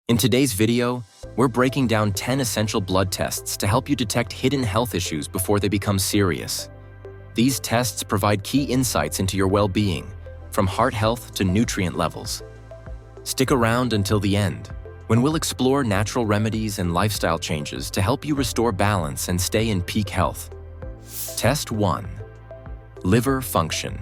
In today's video, we're breaking down 10 essential blood tests to help you detect hidden health issues before they become serious. These tests provide key insights into your well-being, from heart health to nutrient levels. Stick around until the end, when we'll explore natural remedies and lifestyle changes to help you restore balance and stay in peak health. Test 1. Liver function.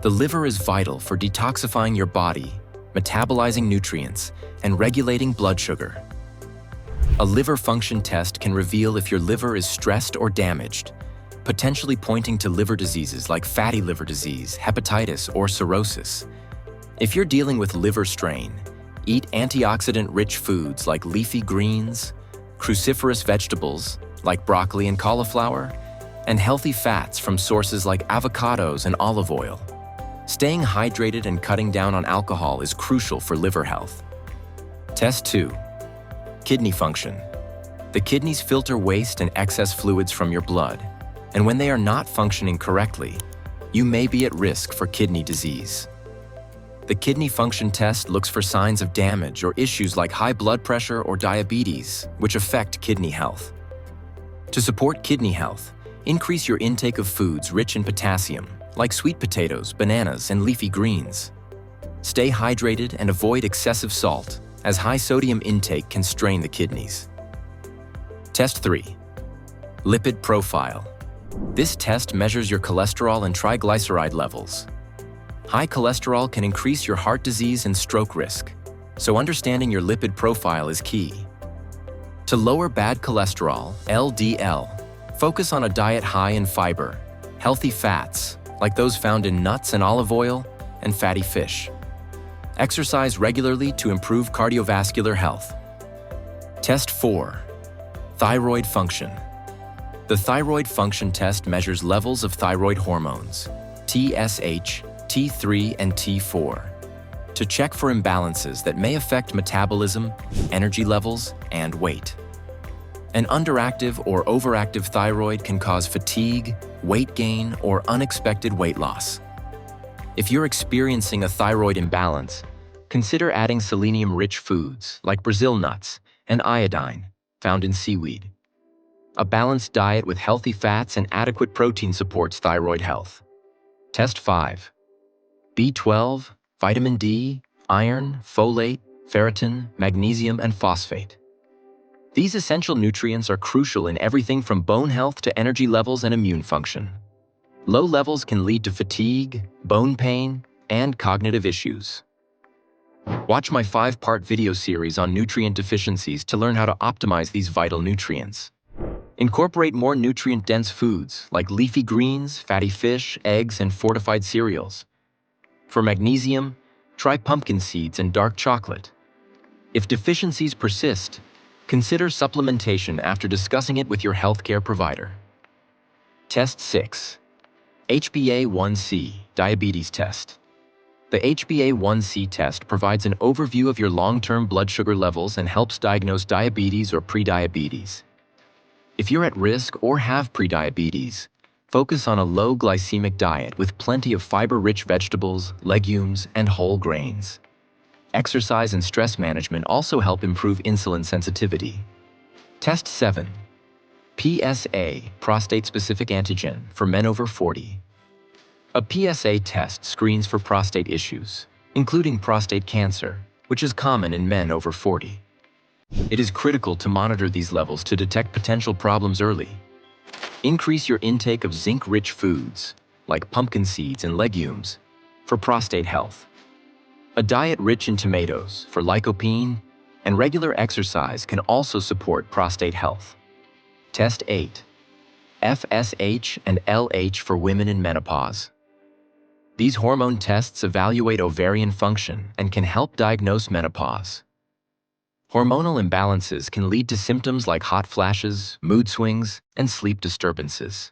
The liver is vital for detoxifying your body, metabolizing nutrients, and regulating blood sugar. A liver function test can reveal if your liver is stressed or damaged, potentially pointing to liver diseases like fatty liver disease, hepatitis, or cirrhosis. If you're dealing with liver strain, eat antioxidant-rich foods like leafy greens, cruciferous vegetables like broccoli and cauliflower, and healthy fats from sources like avocados and olive oil. Staying hydrated and cutting down on alcohol is crucial for liver health. Test 2. Kidney function. The kidneys filter waste and excess fluids from your blood, and when they are not functioning correctly, you may be at risk for kidney disease. The kidney function test looks for signs of damage or issues like high blood pressure or diabetes, which affect kidney health. To support kidney health, increase your intake of foods rich in potassium, like sweet potatoes, bananas, and leafy greens. Stay hydrated and avoid excessive salt, as high sodium intake can strain the kidneys. Test 3. Lipid Profile. This test measures your cholesterol and triglyceride levels. High cholesterol can increase your heart disease and stroke risk, so understanding your lipid profile is key. To lower bad cholesterol, LDL, focus on a diet high in fiber, healthy fats, like those found in nuts and olive oil, and fatty fish. Exercise regularly to improve cardiovascular health. Test 4. Thyroid function. The thyroid function test measures levels of thyroid hormones, TSH, T3, and T4, to check for imbalances that may affect metabolism, energy levels, and weight. An underactive or overactive thyroid can cause fatigue, weight gain, or unexpected weight loss. If you're experiencing a thyroid imbalance, consider adding selenium-rich foods like Brazil nuts and iodine, found in seaweed. A balanced diet with healthy fats and adequate protein supports thyroid health. Test 5. B12, vitamin D, iron, folate, ferritin, magnesium, and phosphate. These essential nutrients are crucial in everything from bone health to energy levels and immune function. Low levels can lead to fatigue, bone pain, and cognitive issues. Watch my 5-part video series on nutrient deficiencies to learn how to optimize these vital nutrients. Incorporate more nutrient-dense foods like leafy greens, fatty fish, eggs, and fortified cereals. For magnesium, try pumpkin seeds and dark chocolate. If deficiencies persist, consider supplementation after discussing it with your healthcare provider. Test 6. HbA1c Diabetes Test. The HbA1c test provides an overview of your long-term blood sugar levels and helps diagnose diabetes or prediabetes. If you're at risk or have prediabetes, focus on a low glycemic diet with plenty of fiber-rich vegetables, legumes, and whole grains. Exercise and stress management also help improve insulin sensitivity. Test 7. PSA, prostate-specific antigen, for men over 40. A PSA test screens for prostate issues, including prostate cancer, which is common in men over 40. It is critical to monitor these levels to detect potential problems early. Increase your intake of zinc-rich foods, like pumpkin seeds and legumes, for prostate health. A diet rich in tomatoes for lycopene, and regular exercise can also support prostate health. Test 8. FSH and LH for women in menopause. These hormone tests evaluate ovarian function and can help diagnose menopause. Hormonal imbalances can lead to symptoms like hot flashes, mood swings, and sleep disturbances.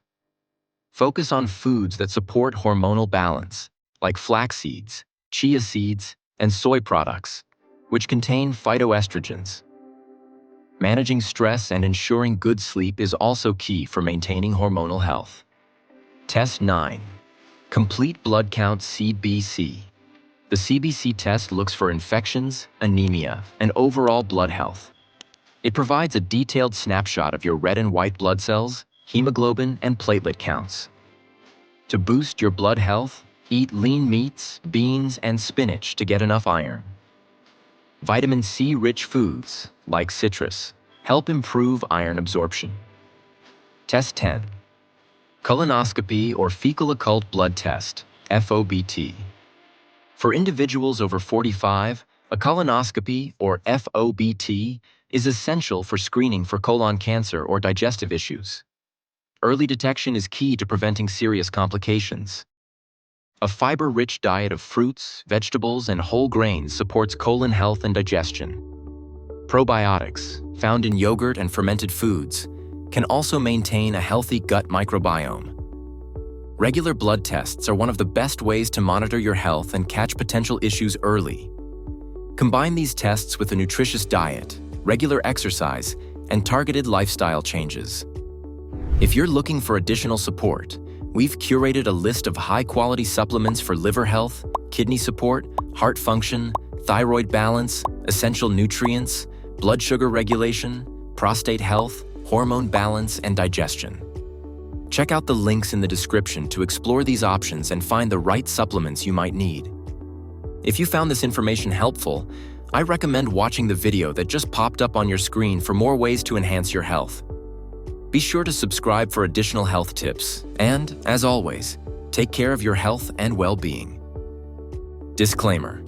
Focus on foods that support hormonal balance, like flax seeds, chia seeds, and soy products, which contain phytoestrogens. Managing stress and ensuring good sleep is also key for maintaining hormonal health. Test 9. Complete Blood Count CBC. The CBC test looks for infections, anemia, and overall blood health. It provides a detailed snapshot of your red and white blood cells, hemoglobin, and platelet counts. To boost your blood health, eat lean meats, beans, and spinach to get enough iron. Vitamin C-rich foods, like citrus, help improve iron absorption. Test 10. Colonoscopy or fecal occult blood test, FOBT. For individuals over 45, a colonoscopy or FOBT is essential for screening for colon cancer or digestive issues. Early detection is key to preventing serious complications. A fiber-rich diet of fruits, vegetables, and whole grains supports colon health and digestion. Probiotics, found in yogurt and fermented foods, can also maintain a healthy gut microbiome. Regular blood tests are one of the best ways to monitor your health and catch potential issues early. Combine these tests with a nutritious diet, regular exercise, and targeted lifestyle changes. If you're looking for additional support, we've curated a list of high-quality supplements for liver health, kidney support, heart function, thyroid balance, essential nutrients, blood sugar regulation, prostate health, hormone balance, and digestion. Check out the links in the description to explore these options and find the right supplements you might need. If you found this information helpful, I recommend watching the video that just popped up on your screen for more ways to enhance your health. Be sure to subscribe for additional health tips, and, as always, take care of your health and well-being. Disclaimer: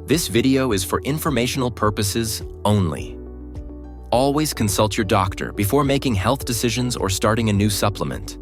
this video is for informational purposes only. Always consult your doctor before making health decisions or starting a new supplement.